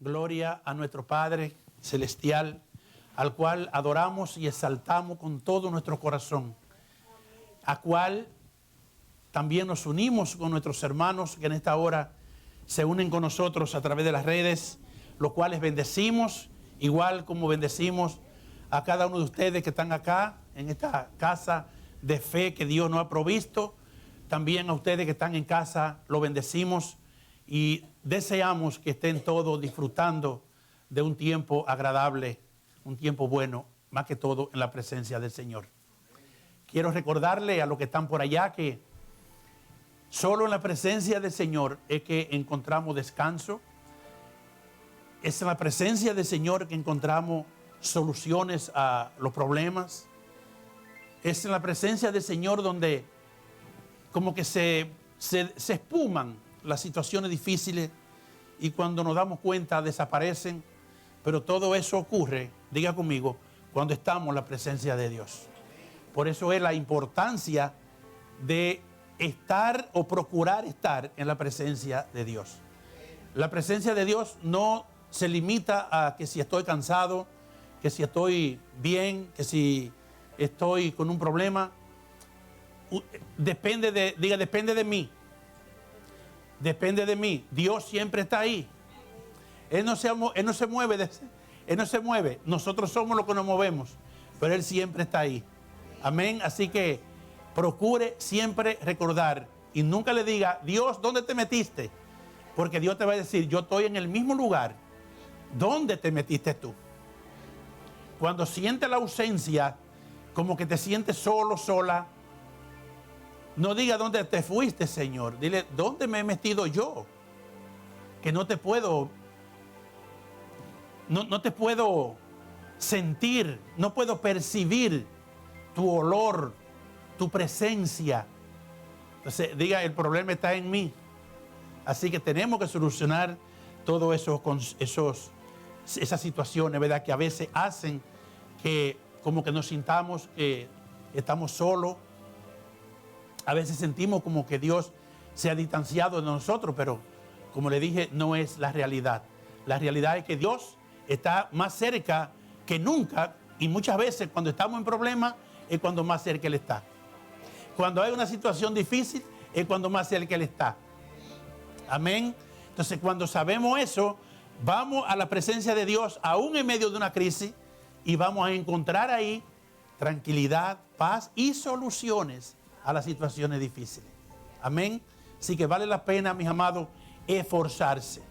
Gloria a nuestro Padre Celestial, al cual adoramos y exaltamos con todo nuestro corazón, a cual también nos unimos con nuestros hermanos que en esta hora se unen con nosotros a través de las redes, los cuales bendecimos, igual como bendecimos a cada uno de ustedes que están acá en esta casa de fe que Dios nos ha provisto. También a ustedes que están en casa lo bendecimos y deseamos que estén todos disfrutando de un tiempo agradable, un tiempo bueno, más que todo en la presencia del Señor. Quiero recordarle a los que están por allá que solo en la presencia del Señor es que encontramos descanso. Es en la presencia del Señor que encontramos soluciones a los problemas. Es en la presencia del Señor donde como que se espuman las situaciones difíciles y cuando nos damos cuenta desaparecen. Pero todo eso ocurre, diga conmigo, cuando estamos en la presencia de Dios. Por eso es la importancia de estar o procurar estar en la presencia de Dios. La presencia de Dios no se limita a que si estoy cansado, que si estoy bien, que si estoy con un problema. Depende de mí. Depende de mí. Dios siempre está ahí. Él no se mueve. Él no se mueve. Nosotros somos los que nos movemos. Pero Él siempre está ahí. Amén. Así que procure siempre recordar y nunca le diga, Dios, ¿dónde te metiste? Porque Dios te va a decir, yo estoy en el mismo lugar. ¿Dónde te metiste tú? Cuando sientes la ausencia, como que te sientes solo, sola, no diga dónde te fuiste, Señor. Dile, ¿dónde me he metido yo? Que no te puedo sentir, no puedo percibir tu olor, tu presencia. Entonces, diga, el problema está en mí. Así que tenemos que solucionar todo eso con esas situaciones, ¿verdad? Que a veces hacen que como que nos sintamos que estamos solos. A veces sentimos como que Dios se ha distanciado de nosotros, pero como le dije, no es la realidad. La realidad es que Dios está más cerca que nunca y muchas veces cuando estamos en problemas es cuando más cerca Él está. Cuando hay una situación difícil es cuando más cerca Él está. Amén. Entonces cuando sabemos eso, vamos a la presencia de Dios aún en medio de una crisis y vamos a encontrar ahí tranquilidad, paz y soluciones a las situaciones difíciles. Amén. Así que vale la pena, mis amados, esforzarse.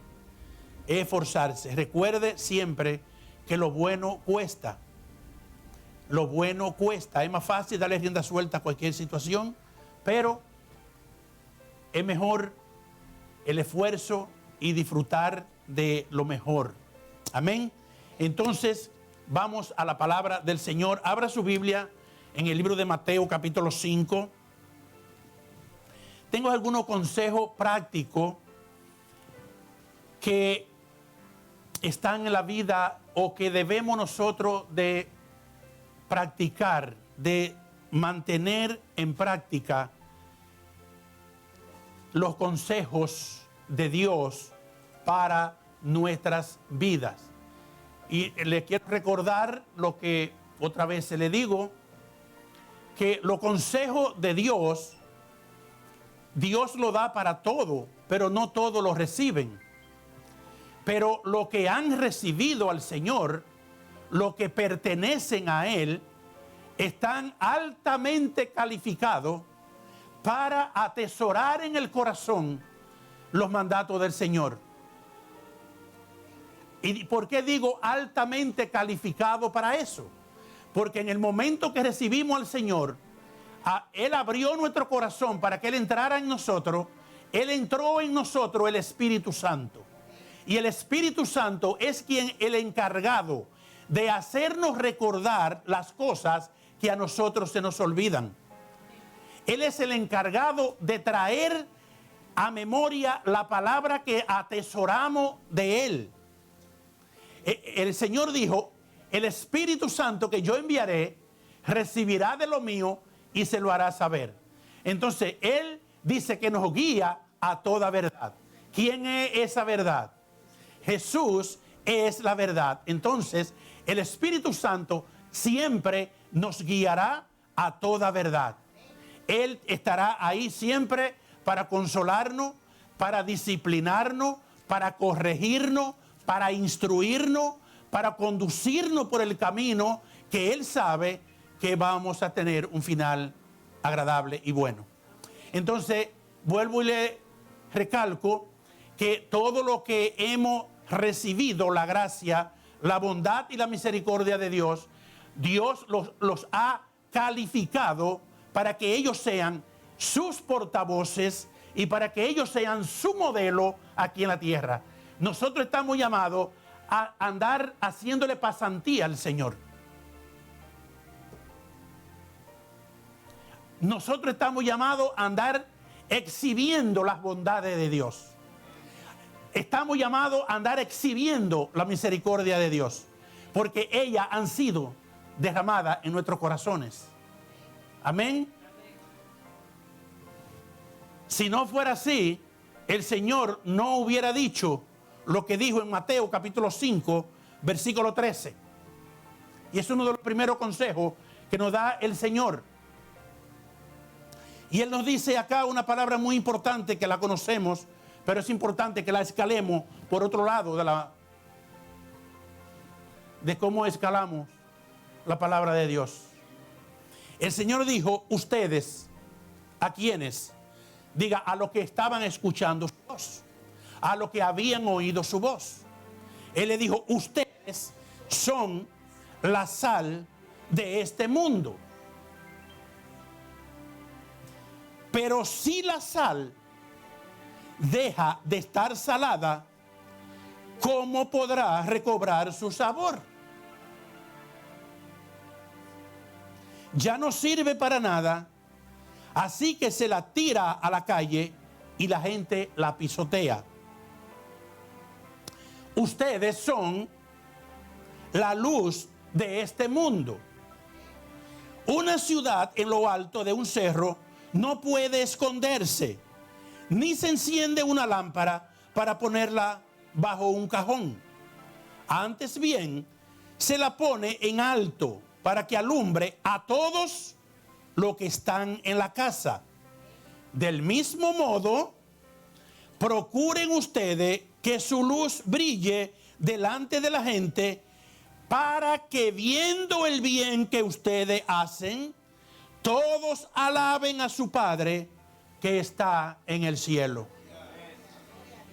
Esforzarse. Recuerde siempre que lo bueno cuesta. Lo bueno cuesta. Es más fácil darle rienda suelta a cualquier situación, pero es mejor el esfuerzo y disfrutar de lo mejor. Amén. Entonces, vamos a la palabra del Señor. Abra su Biblia en el libro de Mateo, capítulo 5. Tengo algunos consejos prácticos que están en la vida o que debemos nosotros de practicar, de mantener en práctica los consejos de Dios para nuestras vidas. Y le quiero recordar lo que otra vez se le digo, que los consejos de Dios, Dios lo da para todo, pero no todos lo reciben. Pero lo que han recibido al Señor, lo que pertenecen a Él, están altamente calificados para atesorar en el corazón los mandatos del Señor. ¿Y por qué digo altamente calificado para eso? Porque en el momento que recibimos al Señor, Él abrió nuestro corazón para que Él entrara en nosotros. Él entró en nosotros el Espíritu Santo. Y el Espíritu Santo es el encargado de hacernos recordar las cosas que a nosotros se nos olvidan. Él es el encargado de traer a memoria la palabra que atesoramos de Él. El Señor dijo, el Espíritu Santo que yo enviaré recibirá de lo mío y se lo hará saber. Entonces, Él dice que nos guía a toda verdad. ¿Quién es esa verdad? Jesús es la verdad. Entonces, el Espíritu Santo siempre nos guiará a toda verdad. Él estará ahí siempre para consolarnos, para disciplinarnos, para corregirnos, para instruirnos, para conducirnos por el camino que Él sabe que vamos a tener un final agradable y bueno. Entonces, vuelvo y le recalco que todo lo que hemos recibido, la gracia, la bondad y la misericordia de Dios, Dios los ha calificado para que ellos sean sus portavoces y para que ellos sean su modelo aquí en la tierra. Nosotros estamos llamados a andar haciéndole pasantía al Señor. Nosotros estamos llamados a andar exhibiendo las bondades de Dios. Estamos llamados a andar exhibiendo la misericordia de Dios, porque ellas han sido derramadas en nuestros corazones. Amén. Si no fuera así, el Señor no hubiera dicho lo que dijo en Mateo capítulo 5, versículo 13. Y es uno de los primeros consejos que nos da el Señor. Y Él nos dice acá una palabra muy importante que la conocemos, pero es importante que la escalemos por otro lado de cómo escalamos la palabra de Dios. El Señor dijo, ustedes, ¿a quiénes? Diga, a los que estaban escuchando su voz, a los que habían oído su voz. Él le dijo, ustedes son la sal de este mundo. Pero si la sal deja de estar salada, ¿cómo podrá recobrar su sabor? Ya no sirve para nada, así que se la tira a la calle y la gente la pisotea. Ustedes son la luz de este mundo. Una ciudad en lo alto de un cerro no puede esconderse, ni se enciende una lámpara para ponerla bajo un cajón. Antes bien, se la pone en alto para que alumbre a todos los que están en la casa. Del mismo modo, procuren ustedes que su luz brille delante de la gente, para que viendo el bien que ustedes hacen, todos alaben a su Padre que está en el cielo.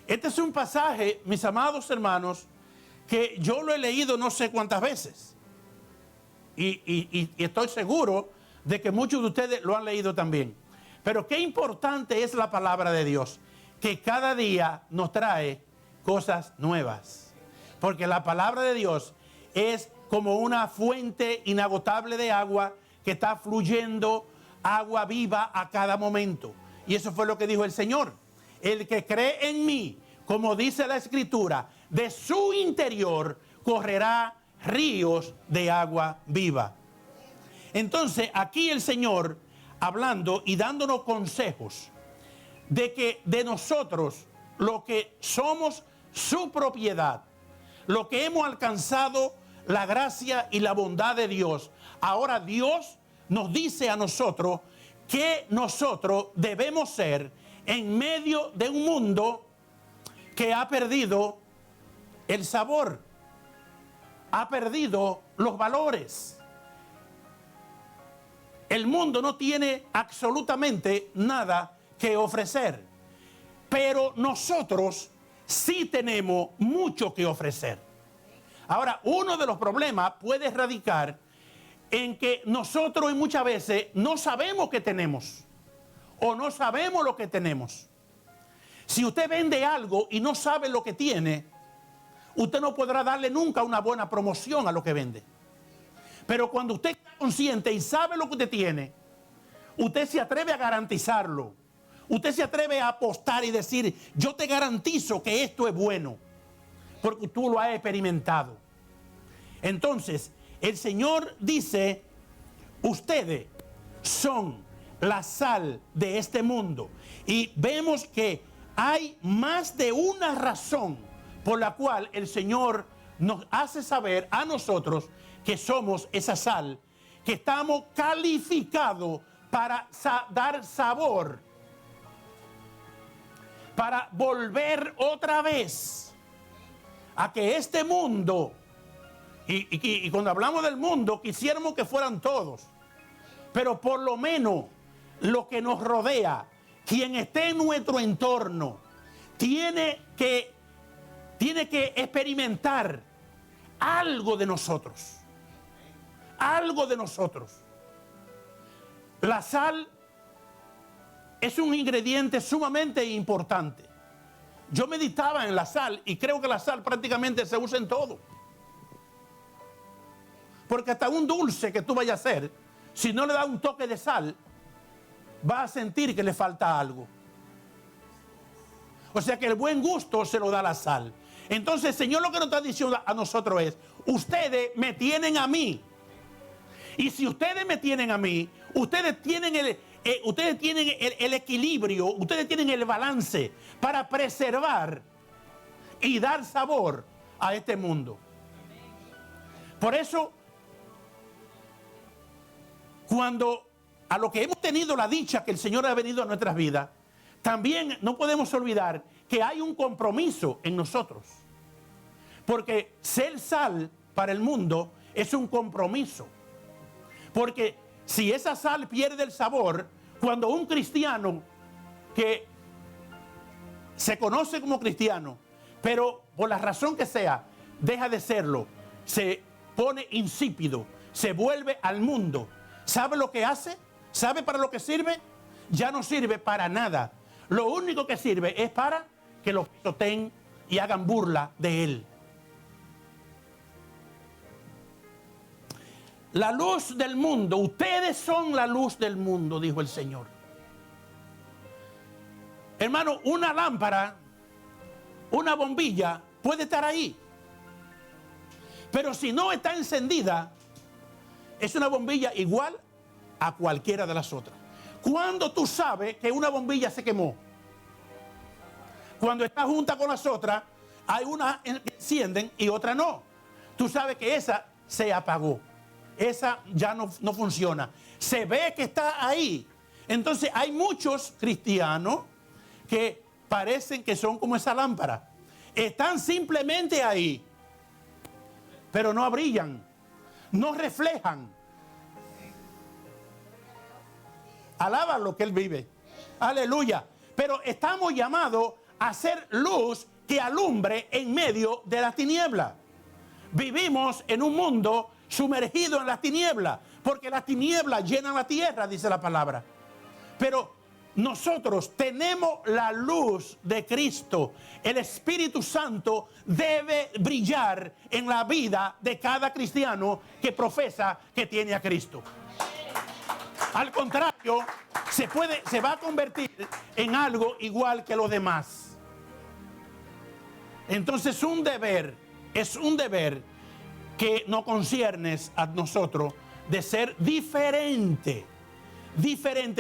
Este es un pasaje, mis amados hermanos, que yo lo he leído no sé cuántas veces. Y estoy seguro de que muchos de ustedes lo han leído también. Pero qué importante es la palabra de Dios, que cada día nos trae cosas nuevas. Porque la palabra de Dios es como una fuente inagotable de agua que está fluyendo, agua viva a cada momento. Y eso fue lo que dijo el Señor. El que cree en mí, como dice la Escritura, de su interior correrá ríos de agua viva. Entonces, aquí el Señor hablando y dándonos consejos de que de nosotros, lo que somos su propiedad, lo que hemos alcanzado la gracia y la bondad de Dios, ahora Dios nos dice a nosotros que nosotros debemos ser en medio de un mundo que ha perdido el sabor, ha perdido los valores. El mundo no tiene absolutamente nada que ofrecer, pero nosotros sí tenemos mucho que ofrecer. Ahora, uno de los problemas puede radicar en que nosotros muchas veces no sabemos qué tenemos o no sabemos lo que tenemos. Si usted vende algo y no sabe lo que tiene, usted no podrá darle nunca una buena promoción a lo que vende. Pero cuando usted está consciente y sabe lo que usted tiene, usted se atreve a garantizarlo. Usted se atreve a apostar y decir, yo te garantizo que esto es bueno, porque tú lo has experimentado. Entonces, el Señor dice, ustedes son la sal de este mundo. Y vemos que hay más de una razón por la cual el Señor nos hace saber a nosotros que somos esa sal, que estamos calificados para dar sabor, para volver otra vez a que este mundo, y cuando hablamos del mundo, quisiéramos que fueran todos, pero por lo menos lo que nos rodea, quien esté en nuestro entorno, tiene que experimentar algo de nosotros. Algo de nosotros. La sal es un ingrediente sumamente importante. Yo meditaba en la sal y creo que la sal prácticamente se usa en todo. Porque hasta un dulce que tú vayas a hacer, si no le das un toque de sal, vas a sentir que le falta algo. O sea que el buen gusto se lo da la sal. Entonces el Señor lo que nos está diciendo a nosotros es: ustedes me tienen a mí. Y si ustedes me tienen a mí, ustedes tienen el equilibrio, ustedes tienen el balance para preservar y dar sabor a este mundo. Por eso, cuando a lo que hemos tenido la dicha que el Señor ha venido a nuestras vidas, también no podemos olvidar que hay un compromiso en nosotros. Porque ser sal para el mundo es un compromiso. Porque si esa sal pierde el sabor, cuando un cristiano que se conoce como cristiano, pero por la razón que sea, deja de serlo, se pone insípido, se vuelve al mundo, ¿sabe lo que hace? ¿Sabe para lo que sirve? Ya no sirve para nada. Lo único que sirve es para que lo pisoteen y hagan burla de él. La luz del mundo, ustedes son la luz del mundo, dijo el Señor. Hermano, una lámpara, una bombilla puede estar ahí, pero si no está encendida, es una bombilla igual a cualquiera de las otras. ¿Cuándo tú sabes que una bombilla se quemó? Cuando está junta con las otras, hay unas que encienden y otras no. Tú sabes que esa se apagó. Esa ya no funciona. Se ve que está ahí. Entonces hay muchos cristianos que parecen que son como esa lámpara. Están simplemente ahí, pero no brillan, no reflejan. Alaba lo que Él vive. Aleluya. Pero estamos llamados a ser luz que alumbre en medio de las tinieblas. Vivimos en un mundo sumergido en las tinieblas, porque las tinieblas llenan la tierra, dice la palabra. Pero nosotros tenemos la luz de Cristo. El Espíritu Santo debe brillar en la vida de cada cristiano que profesa que tiene a Cristo. Al contrario, se va a convertir en algo igual que los demás. Entonces es un deber que nos concierne a nosotros de ser diferente,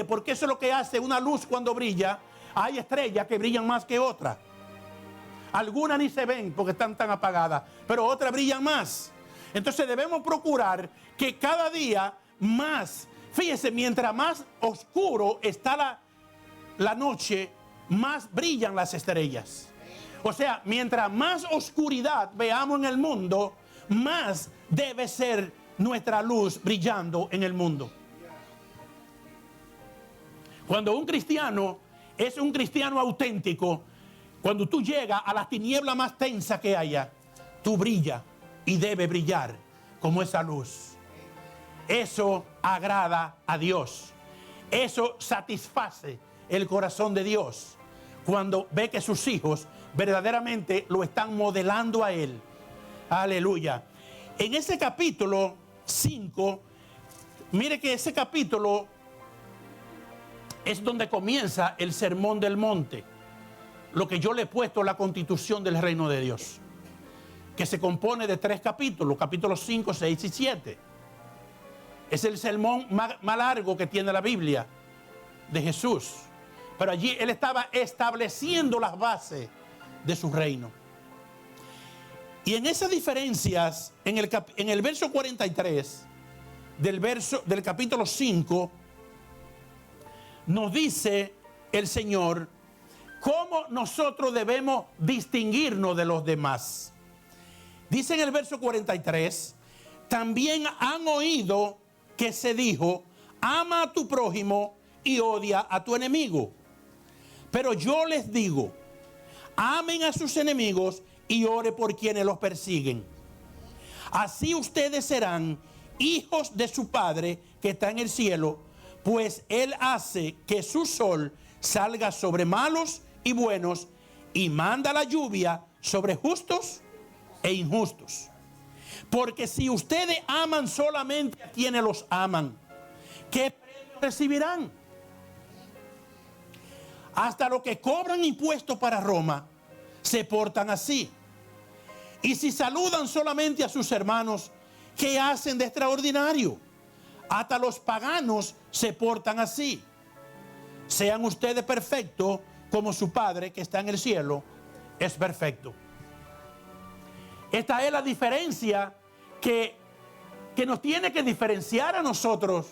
porque eso es lo que hace una luz cuando brilla. Hay estrellas que brillan más que otras. Algunas ni se ven porque están tan apagadas, pero otras brillan más. Entonces debemos procurar que cada día más, fíjese, mientras más oscuro está la noche, más brillan las estrellas. O sea, mientras más oscuridad veamos en el mundo, más debe ser nuestra luz brillando en el mundo. Cuando un cristiano es un cristiano auténtico, cuando tú llegas a la tiniebla más tensa que haya, tú brillas y debe brillar como esa luz. Eso agrada a Dios. Eso satisface el corazón de Dios cuando ve que sus hijos verdaderamente lo están modelando a Él. Aleluya. En ese capítulo 5, mire que ese capítulo es donde comienza el sermón del monte. Lo que yo le he puesto, la constitución del reino de Dios, que se compone de 3 capítulos, capítulos 5, 6 y 7. Es el sermón más largo que tiene la Biblia de Jesús. Pero allí Él estaba estableciendo las bases de su reino. Y en esas diferencias, en el verso 43 del capítulo 5, nos dice el Señor cómo nosotros debemos distinguirnos de los demás. Dice en el verso 43, también han oído que se dijo, ama a tu prójimo y odia a tu enemigo. Pero yo les digo, amen a sus enemigos y ore por quienes los persiguen. Así ustedes serán hijos de su Padre que está en el cielo, pues Él hace que su sol salga sobre malos y buenos y manda la lluvia sobre justos e injustos. Porque si ustedes aman solamente a quienes los aman, ¿qué premio recibirán? Hasta los que cobran impuestos para Roma se portan así. Y si saludan solamente a sus hermanos, ¿qué hacen de extraordinario? Hasta los paganos se portan así. Sean ustedes perfectos como su Padre que está en el cielo es perfecto. Esta es la diferencia que nos tiene que diferenciar a nosotros,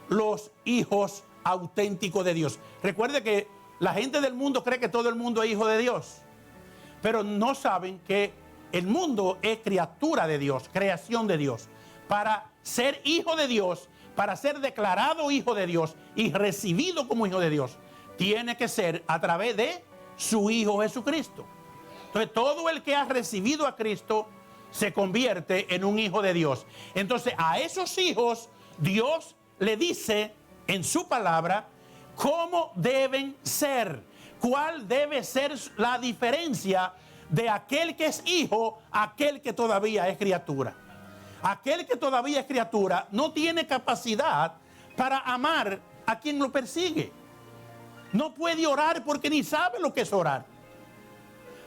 los hijos auténticos de Dios. Recuerde que la gente del mundo cree que todo el mundo es hijo de Dios, pero no saben que el mundo es criatura de Dios, creación de Dios. Para ser hijo de Dios, para ser declarado hijo de Dios y recibido como hijo de Dios, tiene que ser a través de su Hijo Jesucristo. Entonces, todo el que ha recibido a Cristo se convierte en un hijo de Dios. Entonces, a esos hijos, Dios le dice en su palabra cómo deben ser, cuál debe ser la diferencia de aquel que es hijo a aquel que todavía es criatura. Aquel que todavía es criatura no tiene capacidad para amar a quien lo persigue. No puede orar porque ni sabe lo que es orar.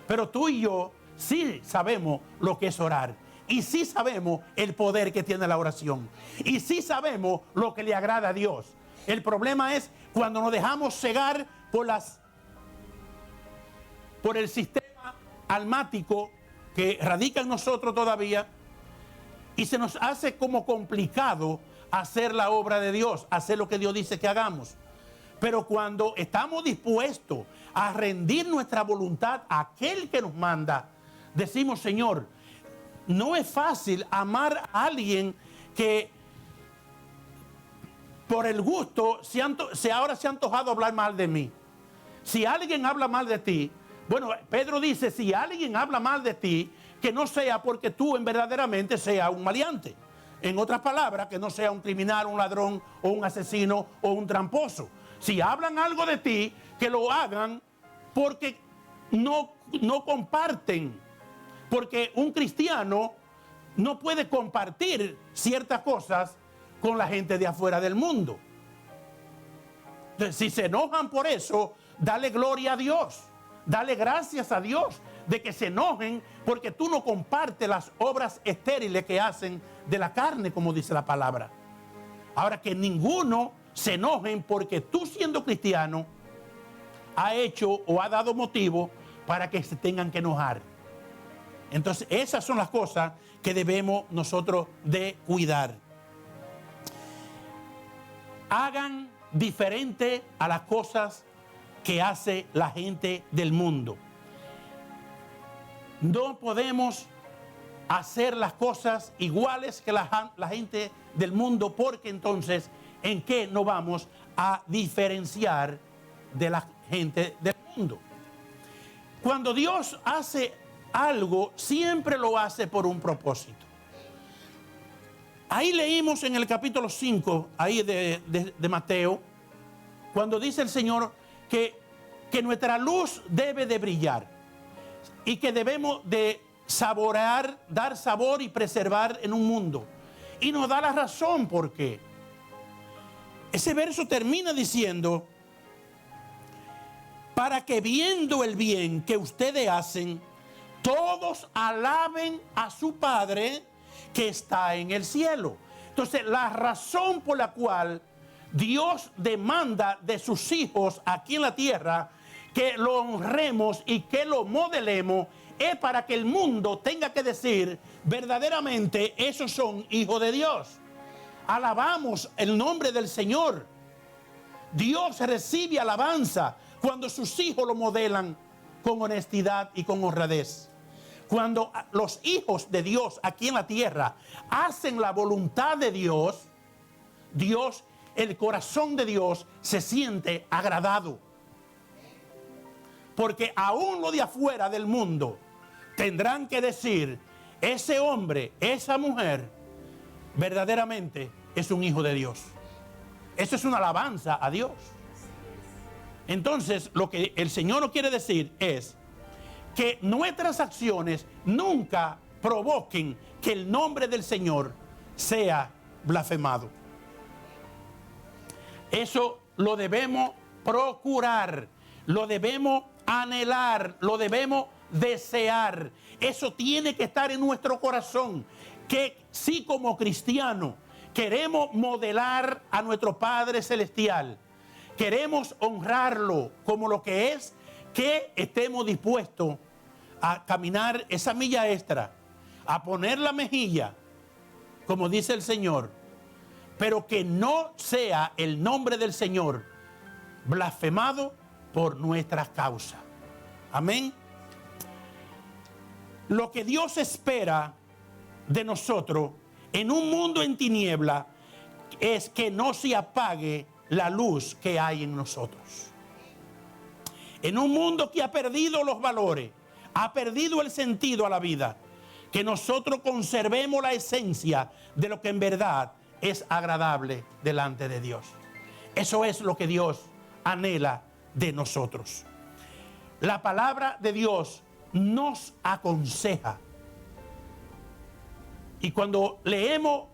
Pero tú y yo sí sabemos lo que es orar. Y sí sabemos el poder que tiene la oración. Y sí sabemos lo que le agrada a Dios. El problema es cuando nos dejamos cegar por el sistema almático que radica en nosotros todavía, y se nos hace como complicado hacer la obra de Dios, hacer lo que Dios dice que hagamos. Pero cuando estamos dispuestos a rendir nuestra voluntad a aquel que nos manda, decimos, Señor, no es fácil amar a alguien que por el gusto ahora se ha antojado hablar mal de mí. Si alguien habla mal de ti, bueno, Pedro dice, si alguien habla mal de ti, que no sea porque tú verdaderamente seas un maleante. En otras palabras, que no sea un criminal, un ladrón o un asesino o un tramposo. Si hablan algo de ti, que lo hagan porque no comparten. Porque un cristiano no puede compartir ciertas cosas con la gente de afuera del mundo. Entonces, si se enojan por eso, dale gloria a Dios. Dale gracias a Dios de que se enojen porque tú no compartes las obras estériles que hacen de la carne, como dice la palabra. Ahora, que ninguno se enojen porque tú, siendo cristiano, ha hecho o ha dado motivo para que se tengan que enojar. Entonces, esas son las cosas que debemos nosotros de cuidar. Hagan diferente a las cosas que hace la gente del mundo. No podemos hacer las cosas iguales que la gente del mundo, porque entonces, ¿en qué nos vamos a diferenciar de la gente del mundo? Cuando Dios hace algo, siempre lo hace por un propósito. Ahí leímos en el capítulo 5, ahí de Mateo, cuando dice el Señor que nuestra luz debe de brillar y que debemos de saborear, dar sabor y preservar en un mundo. Y nos da la razón por qué. Ese verso termina diciendo, para que viendo el bien que ustedes hacen, todos alaben a su Padre que está en el cielo. Entonces, la razón por la cual Dios demanda de sus hijos aquí en la tierra que lo honremos y que lo modelemos, es para que el mundo tenga que decir, verdaderamente esos son hijos de Dios. Alabamos el nombre del Señor. Dios recibe alabanza cuando sus hijos lo modelan con honestidad y con honradez. Cuando los hijos de Dios aquí en la tierra hacen la voluntad de Dios, el corazón de Dios se siente agradado. Porque aún lo de afuera del mundo tendrán que decir, ese hombre, esa mujer, verdaderamente es un hijo de Dios. Eso es una alabanza a Dios. Entonces, lo que el Señor nos quiere decir es que nuestras acciones nunca provoquen que el nombre del Señor sea blasfemado. Eso lo debemos procurar, lo debemos anhelar, lo debemos desear. Eso tiene que estar en nuestro corazón, que si como cristianos queremos modelar a nuestro Padre Celestial, queremos honrarlo como lo que es, que estemos dispuestos a caminar esa milla extra, a poner la mejilla, como dice el Señor, pero que no sea el nombre del Señor blasfemado por nuestras causas. Amén. Lo que Dios espera de nosotros en un mundo en tiniebla es que no se apague la luz que hay en nosotros. En un mundo que ha perdido los valores, ha perdido el sentido a la vida, que nosotros conservemos la esencia de lo que en verdad es agradable delante de Dios. Eso es lo que Dios anhela de nosotros. La palabra de Dios nos aconseja. Y cuando leemos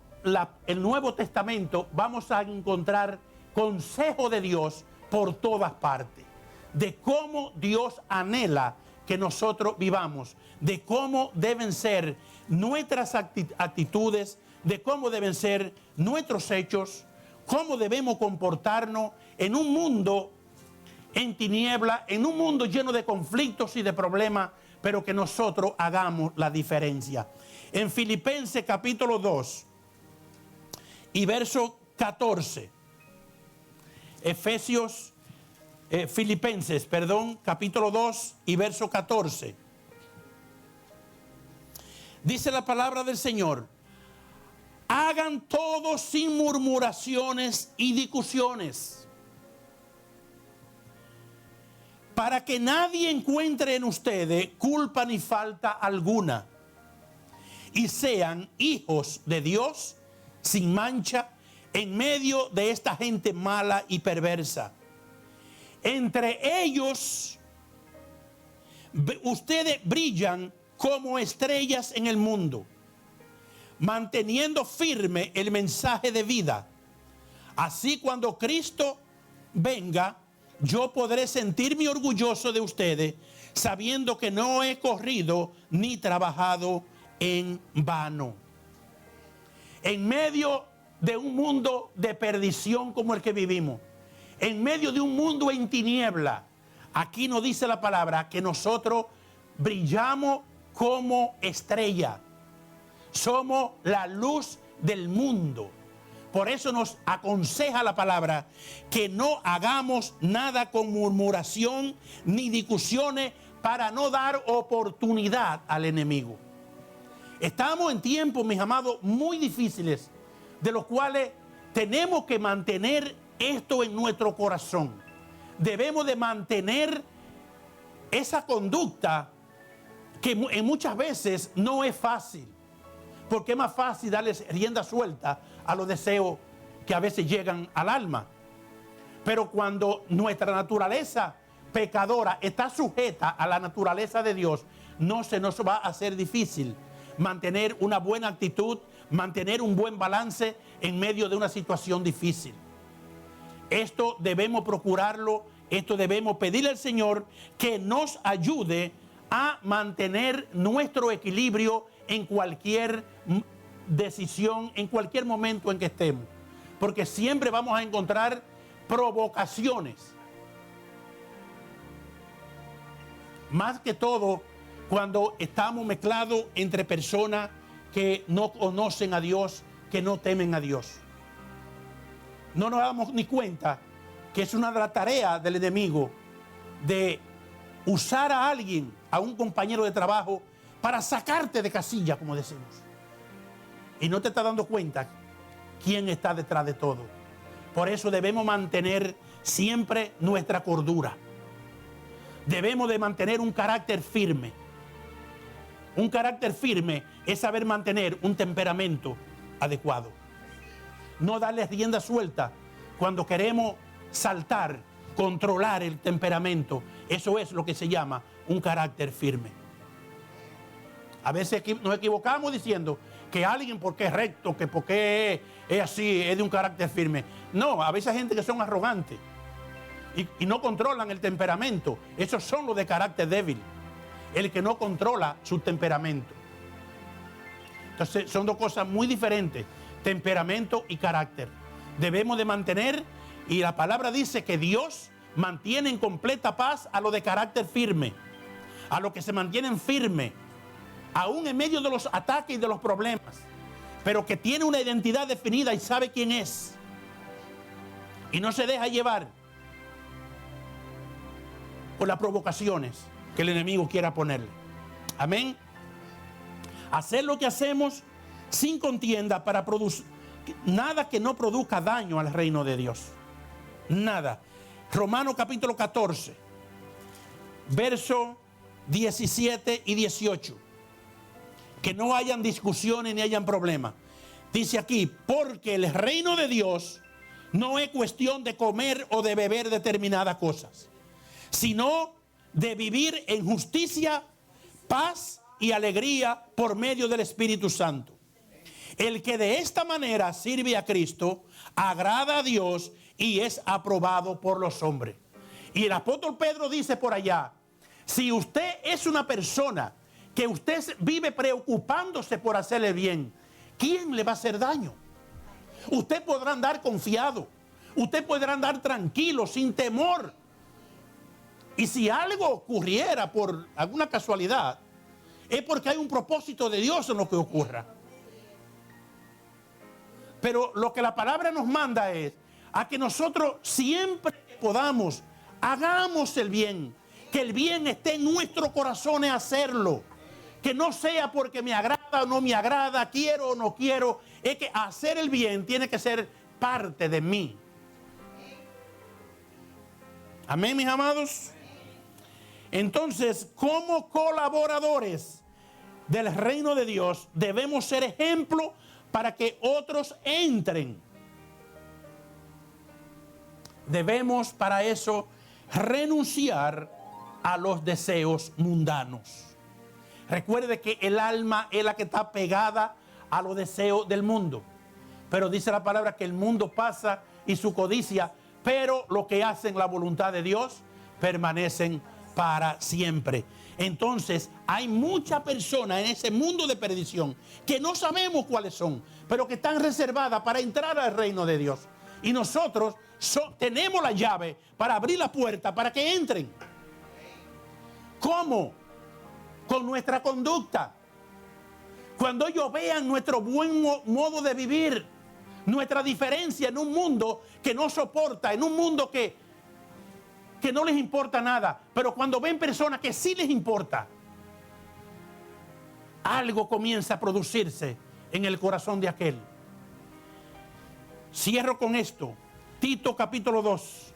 el Nuevo Testamento, vamos a encontrar consejo de Dios por todas partes, de cómo Dios anhela que nosotros vivamos, de cómo deben ser nuestras actitudes, de cómo deben ser nuestros hechos, cómo debemos comportarnos en un mundo en tiniebla, en un mundo lleno de conflictos y de problemas, pero que nosotros hagamos la diferencia. En Filipenses capítulo 2 y verso 14, Filipenses, capítulo 2 y verso 14. Dice la palabra del Señor: hagan todo sin murmuraciones y discusiones, para que nadie encuentre en ustedes culpa ni falta alguna, y sean hijos de Dios sin mancha en medio de esta gente mala y perversa. Entre ellos ustedes brillan como estrellas en el mundo, manteniendo firme el mensaje de vida. Así cuando Cristo venga, yo podré sentirme orgulloso de ustedes, sabiendo que no he corrido ni trabajado en vano. En medio de un mundo de perdición como el que vivimos, en medio de un mundo en tiniebla, aquí nos dice la palabra que nosotros brillamos como estrella. Somos la luz del mundo. Por eso nos aconseja la palabra que no hagamos nada con murmuración ni discusiones para no dar oportunidad al enemigo. Estamos en tiempos, mis amados, muy difíciles, de los cuales tenemos que mantener esto en nuestro corazón. Debemos de mantener esa conducta que muchas veces no es fácil, porque es más fácil darles rienda suelta a los deseos que a veces llegan al alma. Pero cuando nuestra naturaleza pecadora está sujeta a la naturaleza de Dios, no se nos va a hacer difícil mantener una buena actitud, mantener un buen balance en medio de una situación difícil. Esto debemos procurarlo, esto debemos pedirle al Señor que nos ayude a mantener nuestro equilibrio en cualquier decisión, en cualquier momento en que estemos. Porque siempre vamos a encontrar provocaciones. Más que todo cuando estamos mezclados entre personas que no conocen a Dios, que no temen a Dios. No nos damos ni cuenta que es una de las tareas del enemigo de usar a alguien, a un compañero de trabajo, para sacarte de casilla, como decimos. Y no te estás dando cuenta quién está detrás de todo. Por eso debemos mantener siempre nuestra cordura. Debemos de mantener un carácter firme. Un carácter firme es saber mantener un temperamento adecuado. No darle rienda suelta cuando queremos saltar, controlar el temperamento. Eso es lo que se llama un carácter firme. A veces nos equivocamos diciendo que alguien porque es recto, que porque es así, es de un carácter firme. No, a veces hay gente que son arrogantes y no controlan el temperamento. Esos son los de carácter débil. El que no controla su temperamento. Entonces son dos cosas muy diferentes, temperamento y carácter. Debemos de mantener, y la palabra dice que Dios mantiene en completa paz a los de carácter firme, a los que se mantienen firmes, aún en medio de los ataques y de los problemas, pero que tiene una identidad definida y sabe quién es, y no se deja llevar por las provocaciones que el enemigo quiera ponerle. Amén. Hacer lo que hacemos sin contienda para producir nada que no produzca daño al reino de Dios. Nada. Romanos capítulo 14, verso 17 y 18. Que no hayan discusiones ni hayan problemas. Dice aquí, porque el reino de Dios no es cuestión de comer o de beber determinadas cosas, sino de vivir en justicia, paz y alegría por medio del Espíritu Santo. El que de esta manera sirve a Cristo, agrada a Dios y es aprobado por los hombres. Y el apóstol Pedro dice por allá, si usted es una persona que usted vive preocupándose por hacerle bien, ¿quién le va a hacer daño? Usted podrá andar confiado, usted podrá andar tranquilo, sin temor. Y si algo ocurriera por alguna casualidad, es porque hay un propósito de Dios en lo que ocurra. Pero lo que la palabra nos manda es a que nosotros siempre podamos, hagamos el bien, que el bien esté en nuestro corazón hacerlo. Que no sea porque me agrada o no me agrada, quiero o no quiero, es que hacer el bien tiene que ser parte de mí. Amén, mis amados. Entonces, como colaboradores del reino de Dios, debemos ser ejemplo para que otros entren. Debemos para eso renunciar a los deseos mundanos. Recuerde que el alma es la que está pegada a los deseos del mundo. Pero dice la palabra que el mundo pasa y su codicia, pero lo que hacen la voluntad de Dios permanecen para siempre. Entonces hay muchas personas en ese mundo de perdición que no sabemos cuáles son, pero que están reservadas para entrar al reino de Dios. Y nosotros tenemos la llave para abrir la puerta para que entren. ¿Cómo? Con nuestra conducta. Cuando ellos vean nuestro buen modo de vivir, nuestra diferencia en un mundo que no soporta, en un mundo que no les importa nada, pero cuando ven personas que sí les importa, algo comienza a producirse en el corazón de aquel. Cierro con esto. Tito capítulo 2.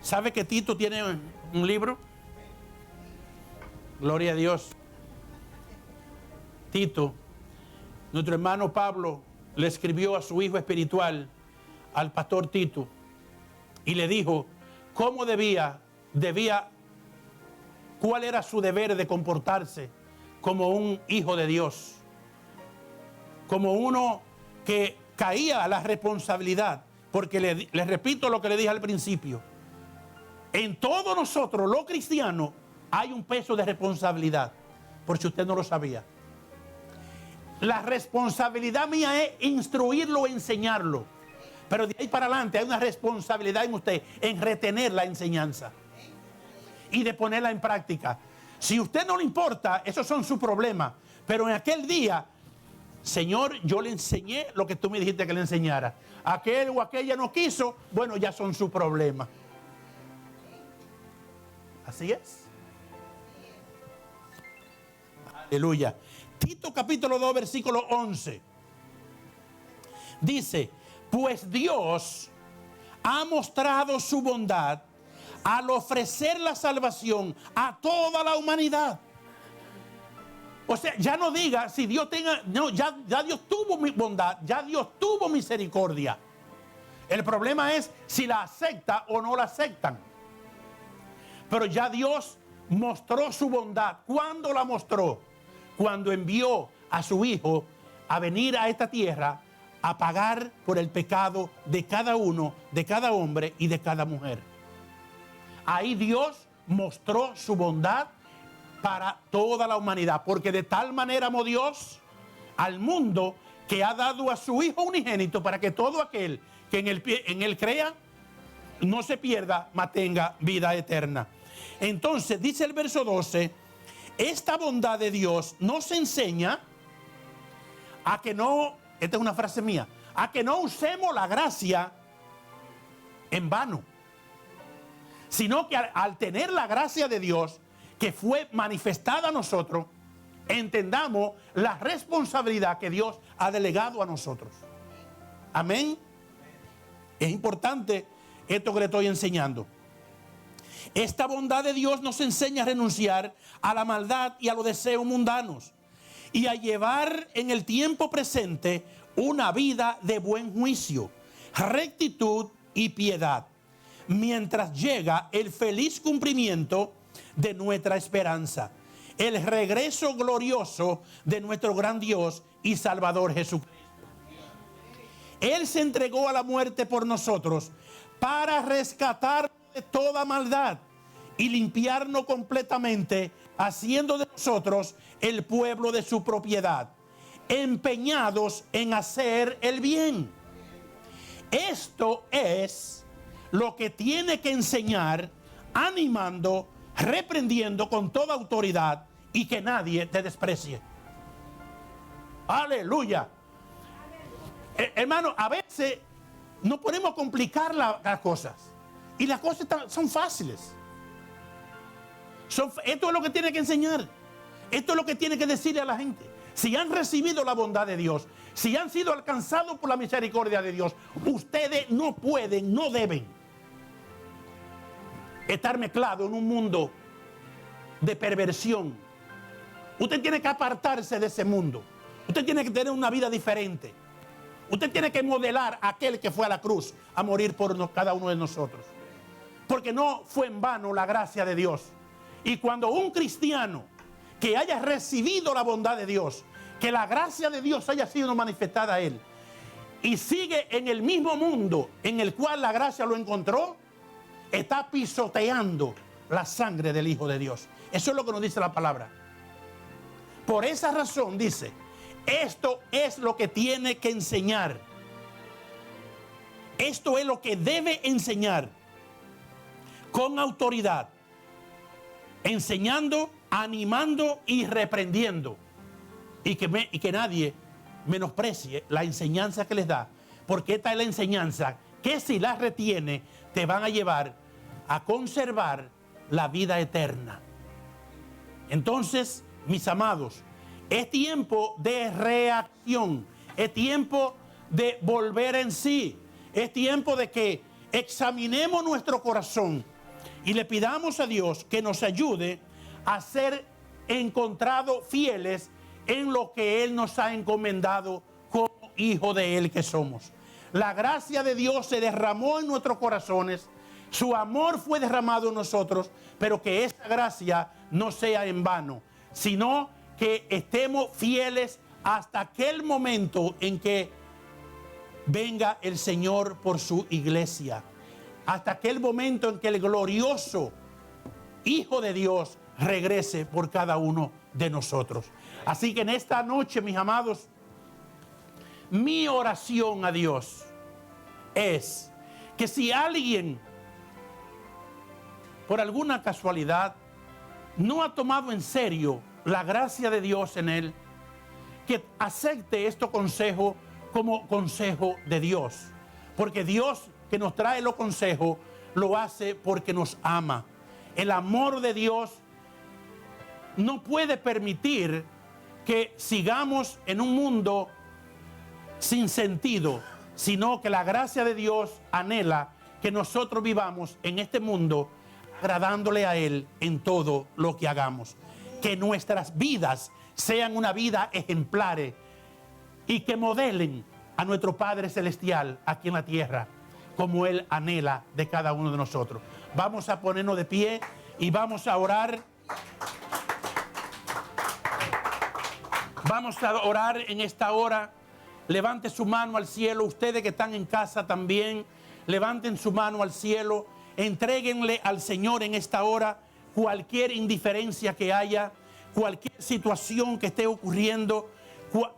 ¿Sabe que Tito tiene un libro? Gloria a Dios. Tito, nuestro hermano Pablo le escribió a su hijo espiritual, al pastor Tito, y le dijo cómo cuál era su deber de comportarse como un hijo de Dios, como uno que caía a la responsabilidad, porque le repito lo que le dije al principio, en todos nosotros los cristianos hay un peso de responsabilidad, por si usted no lo sabía. La responsabilidad mía es instruirlo, enseñarlo. Pero de ahí para adelante hay una responsabilidad en usted en retener la enseñanza y de ponerla en práctica. Si a usted no le importa, esos son sus problemas. Pero en aquel día, Señor, yo le enseñé lo que tú me dijiste que le enseñara. Aquel o aquella no quiso, bueno, ya son sus problemas. Así es. Aleluya. Tito capítulo 2, versículo 11. Dice, pues Dios ha mostrado su bondad al ofrecer la salvación a toda la humanidad. O sea, ya no diga si Dios tenga, no, ya Dios tuvo mi bondad, ya Dios tuvo misericordia. El problema es si la acepta o no la aceptan. Pero ya Dios mostró su bondad. ¿Cuándo la mostró? Cuando envió a su Hijo a venir a esta tierra a pagar por el pecado de cada uno, de cada hombre y de cada mujer. Ahí Dios mostró su bondad para toda la humanidad, porque de tal manera amó Dios al mundo que ha dado a su Hijo unigénito para que todo aquel que en él crea no se pierda, mas tenga vida eterna. Entonces dice el verso 12, esta bondad de Dios nos enseña a que no, esta es una frase mía, a que no usemos la gracia en vano, sino que al tener la gracia de Dios que fue manifestada a nosotros, entendamos la responsabilidad que Dios ha delegado a nosotros. Amén. Es importante esto que le estoy enseñando. Esta bondad de Dios nos enseña a renunciar a la maldad y a los deseos mundanos y a llevar en el tiempo presente una vida de buen juicio, rectitud y piedad, mientras llega el feliz cumplimiento de nuestra esperanza, el regreso glorioso de nuestro gran Dios y Salvador Jesucristo. Él se entregó a la muerte por nosotros para rescatarnos de toda maldad y limpiarnos completamente, haciendo de nosotros el pueblo de su propiedad, empeñados en hacer el bien. Esto es lo que tiene que enseñar, animando, reprendiendo con toda autoridad y que nadie te desprecie. Aleluya. Hermano, a veces nos ponemos a complicar las cosas y las cosas son fáciles. Esto es lo que tiene que enseñar. Esto es lo que tiene que decirle a la gente. Si han recibido la bondad de Dios, si han sido alcanzados por la misericordia de Dios, ustedes no pueden, no deben estar mezclados en un mundo de perversión. Usted tiene que apartarse de ese mundo. Usted tiene que tener una vida diferente. Usted tiene que modelar a aquel que fue a la cruz a morir por cada uno de nosotros. Porque no fue en vano la gracia de Dios. Y cuando un cristiano que haya recibido la bondad de Dios, que la gracia de Dios haya sido manifestada a él, y sigue en el mismo mundo en el cual la gracia lo encontró, está pisoteando la sangre del Hijo de Dios. Eso es lo que nos dice la palabra. Por esa razón dice, esto es lo que tiene que enseñar. Esto es lo que debe enseñar con autoridad, enseñando, animando y reprendiendo. Y que nadie menosprecie la enseñanza que les da, porque esta es la enseñanza que si la retiene te van a llevar a conservar la vida eterna. Entonces, mis amados, es tiempo de reacción, es tiempo de volver en sí, es tiempo de que examinemos nuestro corazón y le pidamos a Dios que nos ayude a ser encontrados fieles en lo que Él nos ha encomendado como hijo de Él que somos. La gracia de Dios se derramó en nuestros corazones, su amor fue derramado en nosotros, pero que esa gracia no sea en vano, sino que estemos fieles hasta aquel momento en que venga el Señor por su iglesia, hasta aquel momento en que el glorioso Hijo de Dios regrese por cada uno de nosotros. Así que en esta noche, mis amados, mi oración a Dios es que si alguien, por alguna casualidad, no ha tomado en serio la gracia de Dios en él, que acepte este consejo como consejo de Dios. Porque Dios que nos trae los consejos lo hace porque nos ama. El amor de Dios no puede permitir que sigamos en un mundo sin sentido, sino que la gracia de Dios anhela que nosotros vivamos en este mundo agradándole a Él en todo lo que hagamos. Que nuestras vidas sean una vida ejemplares y que modelen a nuestro Padre Celestial aquí en la tierra, como Él anhela de cada uno de nosotros. Vamos a ponernos de pie y vamos a orar. Vamos a orar en esta hora. Levante su mano al cielo. Ustedes que están en casa también, levanten su mano al cielo. Entréguenle al Señor en esta hora cualquier indiferencia que haya, cualquier situación que esté ocurriendo.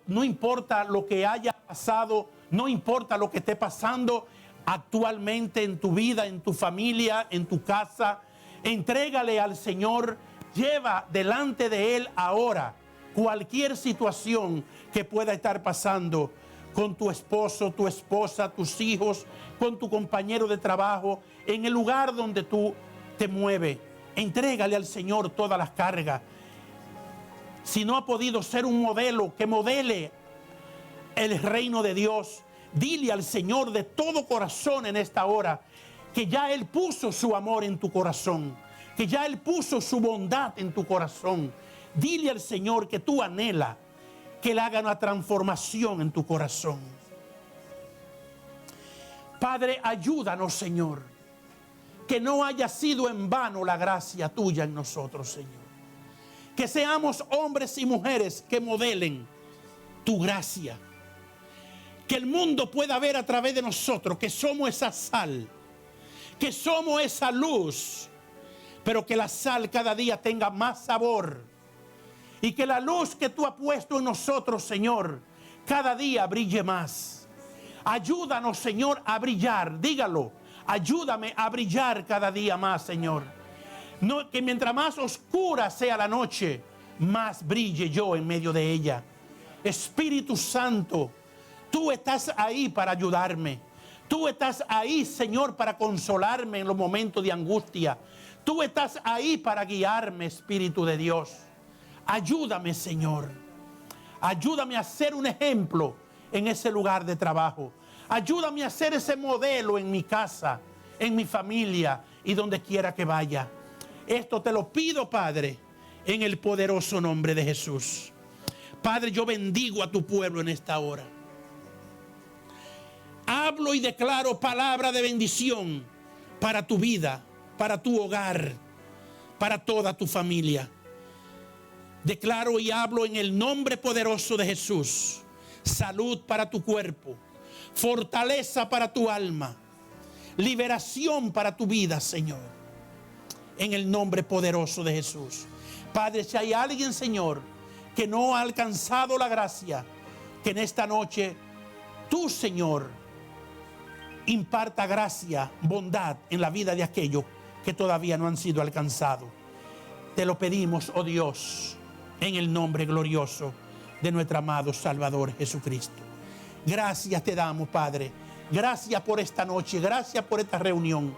No importa lo que haya pasado, no importa lo que esté pasando actualmente en tu vida, en tu familia, en tu casa. Entrégale al Señor. Lleva delante de Él ahora cualquier situación que pueda estar pasando con tu esposo, tu esposa, tus hijos, con tu compañero de trabajo, en el lugar donde tú te mueves. Entrégale al Señor todas las cargas. Si no ha podido ser un modelo que modele el reino de Dios, dile al Señor de todo corazón en esta hora que ya Él puso su amor en tu corazón, que ya Él puso su bondad en tu corazón. Dile al Señor que tú anhelas que Él haga una transformación en tu corazón. Padre, ayúdanos, Señor, que no haya sido en vano la gracia tuya en nosotros, Señor. Que seamos hombres y mujeres que modelen tu gracia. Que el mundo pueda ver a través de nosotros que somos esa sal, que somos esa luz, pero que la sal cada día tenga más sabor. Y que la luz que tú has puesto en nosotros, Señor, cada día brille más. Ayúdanos, Señor, a brillar. Dígalo. Ayúdame a brillar cada día más, Señor. No, que mientras más oscura sea la noche, más brille yo en medio de ella. Espíritu Santo, tú estás ahí para ayudarme. Tú estás ahí, Señor, para consolarme en los momentos de angustia. Tú estás ahí para guiarme, Espíritu de Dios. Ayúdame, Señor. Ayúdame a ser un ejemplo en ese lugar de trabajo. Ayúdame a ser ese modelo en mi casa, en mi familia y donde quiera que vaya. Esto te lo pido, Padre, en el poderoso nombre de Jesús. Padre, yo bendigo a tu pueblo en esta hora. Hablo y declaro palabra de bendición para tu vida, para tu hogar, para toda tu familia. Declaro y hablo en el nombre poderoso de Jesús. Salud para tu cuerpo, fortaleza para tu alma, liberación para tu vida, Señor. En el nombre poderoso de Jesús. Padre, si hay alguien, Señor, que no ha alcanzado la gracia, que en esta noche tú, Señor, imparta gracia, bondad en la vida de aquellos que todavía no han sido alcanzados. Te lo pedimos, oh Dios, en el nombre glorioso de nuestro amado Salvador Jesucristo. Gracias te damos, Padre. Gracias por esta noche. Gracias por esta reunión.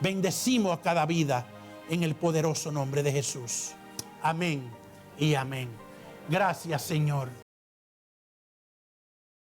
Bendecimos a cada vida en el poderoso nombre de Jesús. Amén y amén. Gracias, Señor.